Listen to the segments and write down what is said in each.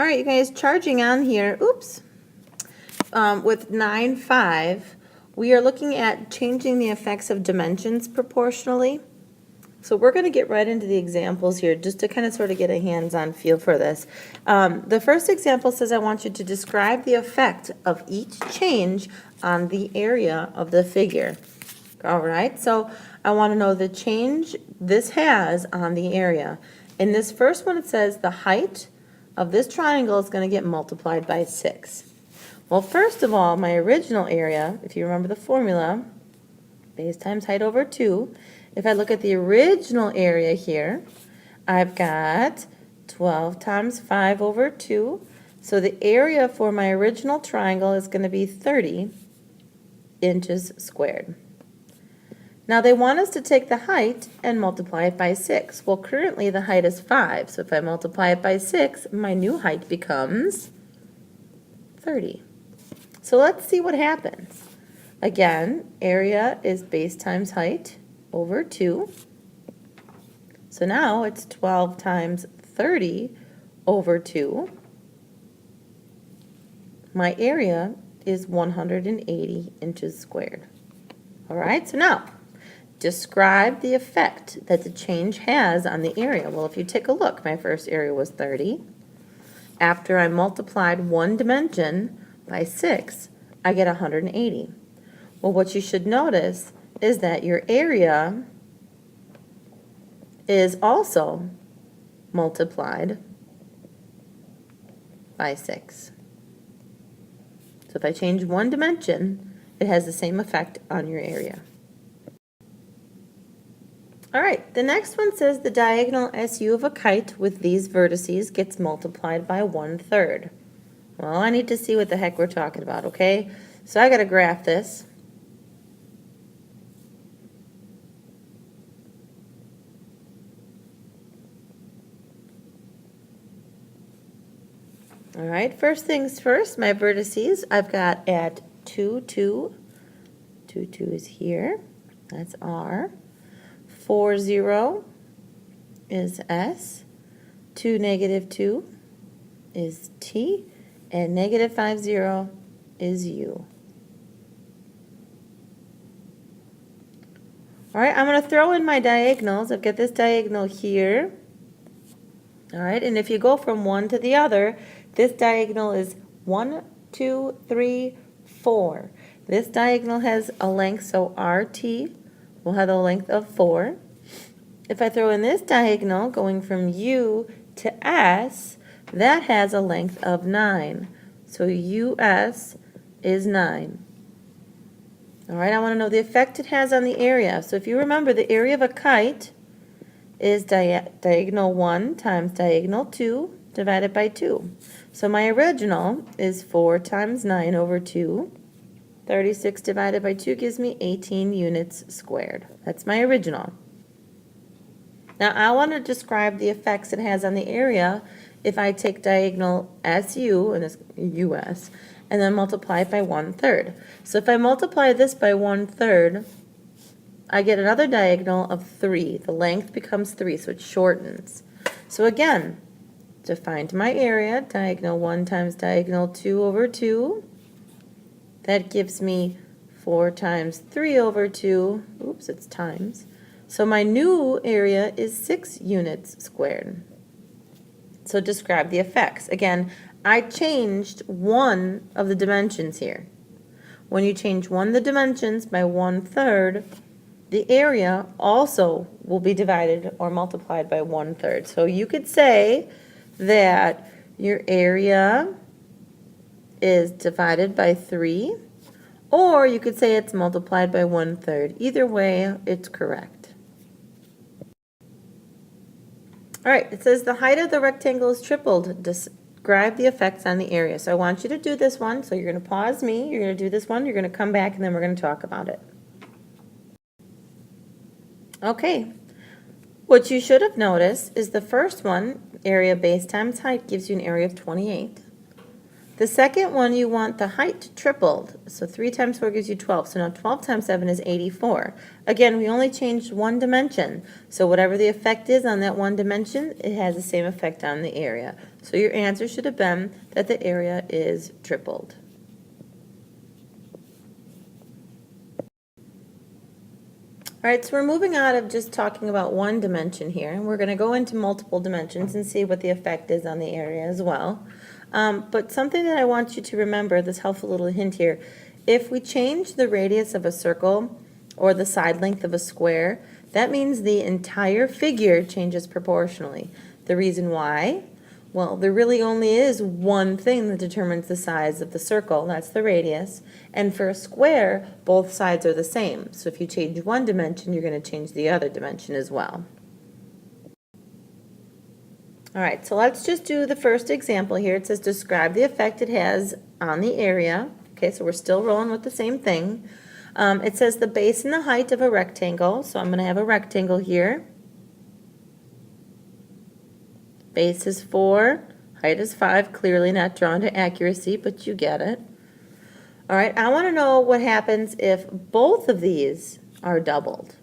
All right, you guys, charging on here, oops, with 9.5, we are looking at changing the effects of dimensions proportionally. So we're going to get right into the examples here just to kind of sort of get a hands-on feel for this. The first example says I want you to describe the effect of each change on the area of the figure. All right, so I want to know the change this has on the area. In this first one, it says the height of this triangle is going to get multiplied by 6. Well, first of all, my original area, if you remember the formula, base times height over 2. If I look at the original area here, I've got 12 times 5 over 2. So the area for my original triangle is going to be 30 inches squared. Now they want us to take the height and multiply it by 6. Well, currently the height is 5, so if I multiply it by 6, my new height becomes 30. So let's see what happens. Again, area is base times height over 2. So now it's 12 times 30 over 2. My area is 180 inches squared. All right, so now describe the effect that the change has on the area. Well, if you take a look, my first area was 30. After I multiplied one dimension by 6, I get 180. Well, what you should notice is that your area is also multiplied by 6. So if I change one dimension, it has the same effect on your area. All right, the next one says the diagonal SU of a kite with these vertices gets multiplied by 1/3. Well, I need to see what the heck we're talking about, okay? So I got to graph this. All right, first things first, my vertices, I've got at 2, 2. 2, 2 is here. That's R. 4, 0 is S. 2, negative 2 is T. And negative 5, 0 is U. All right, I'm going to throw in my diagonals. I've got this diagonal here. All right, and if you go from one to the other, this diagonal is 1, 2, 3, 4. This diagonal has a length, so RT will have a length of 4. If I throw in this diagonal going from U to S, that has a length of 9. So US is 9. All right, I want to know the effect it has on the area. So if you remember, the area of a kite is diagonal 1 times diagonal 2 divided by 2. So my original is 4 times 9 over 2. 36 divided by 2 gives me 18 units squared. That's my original. Now I want to describe the effects it has on the area if I take diagonal SU, and it's US, and then multiply it by 1/3. So if I multiply this by 1/3, I get another diagonal of 3. The length becomes 3, so it shortens. So again, to find my area, diagonal 1 times diagonal 2 over 2. That gives me 4 times 3 over 2. Oops, it's times. So my new area is 6 units squared. So describe the effects. Again, I changed one of the dimensions here. When you change one of the dimensions by 1/3, the area also will be divided or multiplied by 1/3. So you could say that your area is divided by 3, or you could say it's multiplied by 1/3. Either way, it's correct. All right, it says the height of the rectangle is tripled. Describe the effects on the area. So I want you to do this one. So you're going to pause me. You're going to do this one. You're going to come back, and then we're going to talk about it. Okay. What you should have noticed is the first one, area base times height, gives you an area of 28. The second one, you want the height tripled. So 3 times 4 gives you 12. So now 12 times 7 is 84. Again, we only changed one dimension. So whatever the effect is on that one dimension, it has the same effect on the area. So your answer should have been that the area is tripled. All right, so we're moving out of just talking about one dimension here, and we're going to go into multiple dimensions and see what the effect is on the area as well. But something that I want you to remember, this helpful little hint here, if we change the radius of a circle or the side length of a square, that means the entire figure changes proportionally. The reason why? Well, there really only is one thing that determines the size of the circle, that's the radius. And for a square, both sides are the same. So if you change one dimension, you're going to change the other dimension as well. All right, so let's just do the first example here. It says describe the effect it has on the area. Okay, so we're still rolling with the same thing. It says the base and the height of a rectangle. So I'm going to have a rectangle here. Base is 4, height is 5, clearly not drawn to accuracy, but you get it. All right, I want to know what happens if both of these are doubled.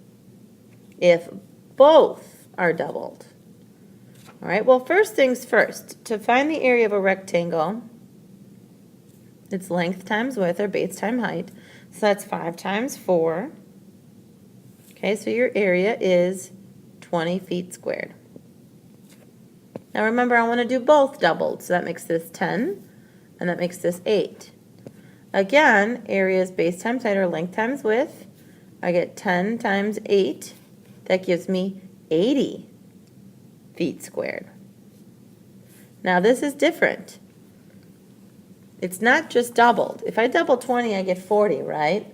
If both are doubled. All right, well, first things first, to find the area of a rectangle, it's length times width, or base times height. So that's 5 times 4. Okay, so your area is 20 feet squared. Now remember, I want to do both doubled, so that makes this 10, and that makes this 8. Again, area is base times height, or length times width. I get 10 times 8. That gives me 80 feet squared. Now this is different. It's not just doubled. If I double 20, I get 40, right?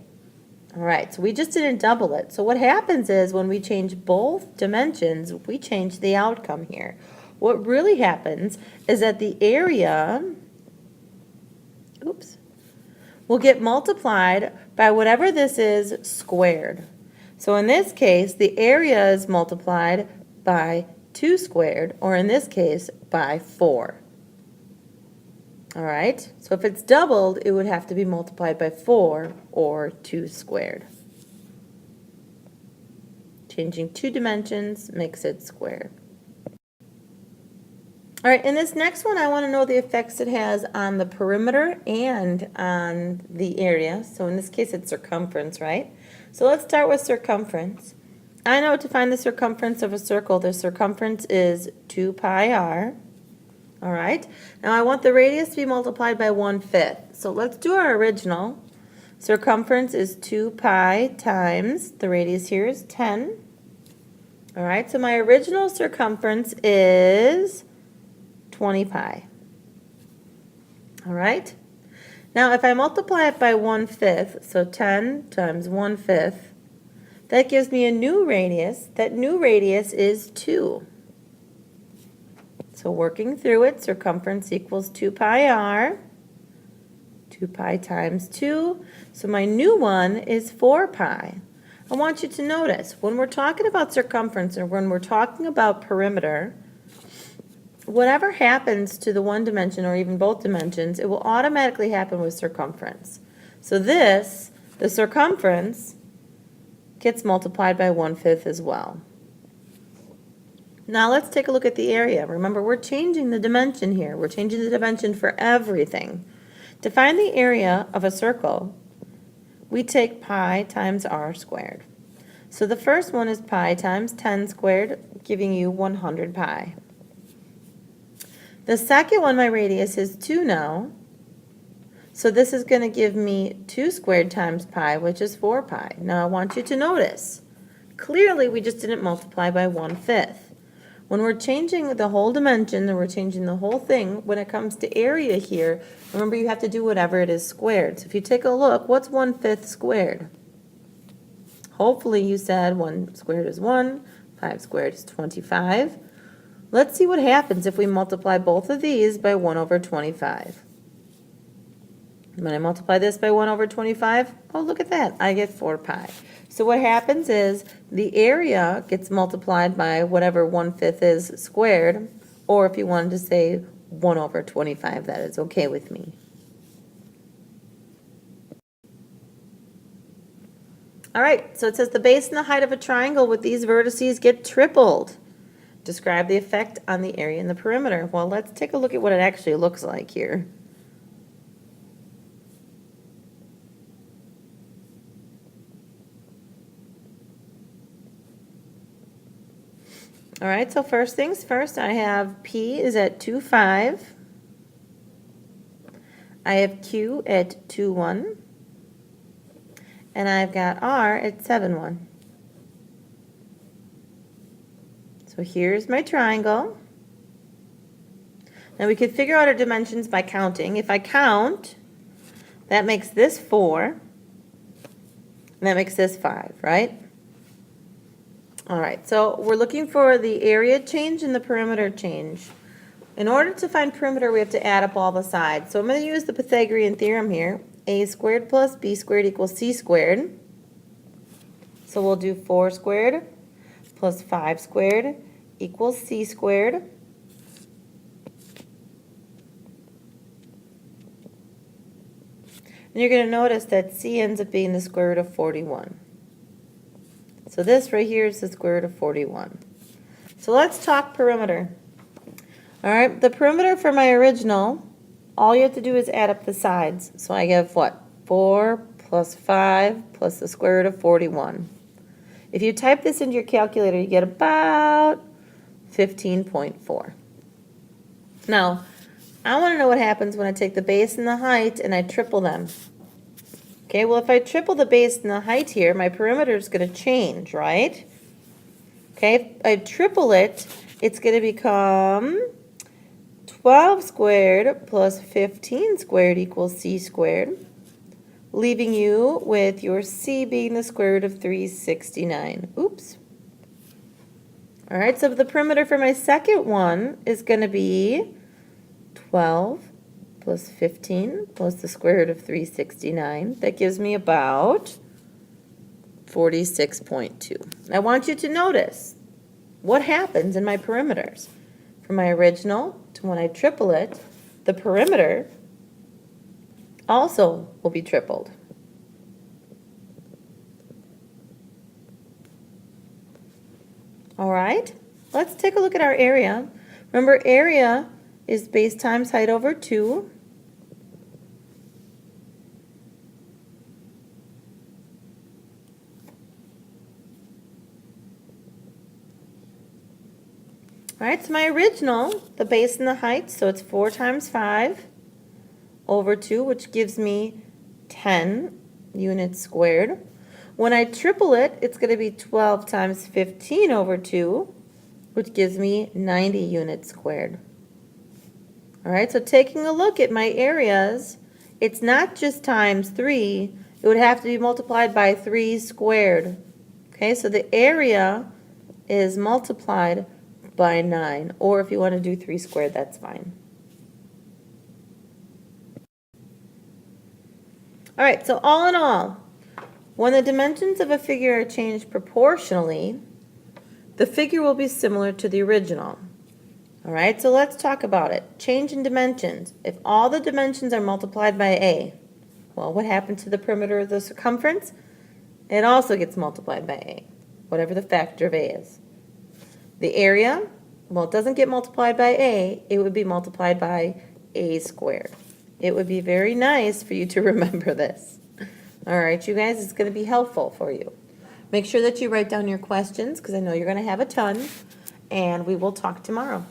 All right, so we just didn't double it. So what happens is when we change both dimensions, we change the outcome here. What really happens is that the area, will get multiplied by whatever this is squared. So in this case, the area is multiplied by 2 squared, or in this case, by 4. All right, so if it's doubled, it would have to be multiplied by 4 or 2 squared. Changing 2 dimensions makes it squared. All right, in this next one, I want to know the effects it has on the perimeter and on the area. So in this case, it's circumference, right? So let's start with circumference. I know to find the circumference of a circle, the circumference is 2 pi r. All right, now I want the radius to be multiplied by 1/5. So let's do our original. Circumference is 2 pi times, the radius here is 10. All right, so my original circumference is 20 pi. All right, now if I multiply it by 1/5, so 10 times 1/5, that gives me a new radius. That new radius is 2. So working through it, circumference equals 2 pi r, 2 pi times 2. So my new one is 4 pi. I want you to notice, when we're talking about circumference or when we're talking about perimeter, whatever happens to the one dimension or even both dimensions, it will automatically happen with circumference. So this, the circumference, gets multiplied by 1/5 as well. Now let's take a look at the area. Remember, we're changing the dimension here. We're changing the dimension for everything. To find the area of a circle, we take pi times r squared. So the first one is pi times 10 squared, giving you 100 pi. The second one, my radius is 2 now. So this is going to give me 2 squared times pi, which is 4 pi. Now I want you to notice, clearly we just didn't multiply by 1/5. When we're changing the whole dimension, and we're changing the whole thing, when it comes to area here, remember you have to do whatever it is squared. So if you take a look, what's 1/5 squared? Hopefully you said 1 squared is 1, 5 squared is 25. Let's see what happens if we multiply both of these by 1/25. When I multiply this by 1/25, oh, look at that, I get 4 pi. So what happens is the area gets multiplied by whatever 1/5 is squared, or if you wanted to say 1/25, that is okay with me. All right, so it says the base and the height of a triangle with these vertices get tripled. Describe the effect on the area and the perimeter. Well, let's take a look at what it actually looks like here. All right, so first things first, I have P is at 2, 5. I have Q at 2, 1. And I've got R at 7, 1. So here's my triangle. Now we could figure out our dimensions by counting. If I count, that makes this 4, and that makes this 5, right? All right, so we're looking for the area change and the perimeter change. In order to find perimeter, we have to add up all the sides. So I'm going to use the Pythagorean theorem here. A squared plus B squared equals C squared. So we'll do 4 squared plus 5 squared equals C squared. And you're going to notice that C ends up being the square root of 41. So this right here is the square root of 41. So let's talk perimeter. All right, the perimeter for my original, all you have to do is add up the sides. So I have what? 4 plus 5 plus the square root of 41. If you type this into your calculator, you get about 15.4. Now, I want to know what happens when I take the base and the height and I triple them. Okay, well, if I triple the base and the height here, my perimeter is going to change, right? Okay, if I triple it, it's going to become 12 squared plus 15 squared equals C squared, leaving you with your C being the square root of 369. Oops. All right, so the perimeter for my second one is going to be 12 plus 15 plus the square root of 369. That gives me about 46.2. I want you to notice what happens in my perimeters. From my original to when I triple it, the perimeter also will be tripled. All right, let's take a look at our area. Remember, area is base times height over 2. All right, so my original, the base and the height, so it's 4 times 5 over 2, which gives me 10 units squared. When I triple it, it's going to be 12 times 15 over 2, which gives me 90 units squared. All right, so taking a look at my areas, it's not just times 3. It would have to be multiplied by 3 squared. Okay, so the area is multiplied by 9, or if you want to do 3 squared, that's fine. All right, so all in all, when the dimensions of a figure are changed proportionally, the figure will be similar to the original. All right, so let's talk about it. Change in dimensions. If all the dimensions are multiplied by A, well, what happens to the perimeter of the circumference? It also gets multiplied by A, whatever the factor of A is. The area, well, it doesn't get multiplied by A, it would be multiplied by A squared. It would be very nice for you to remember this. All right, you guys, it's going to be helpful for you. Make sure that you write down your questions because I know you're going to have a ton, and we will talk tomorrow.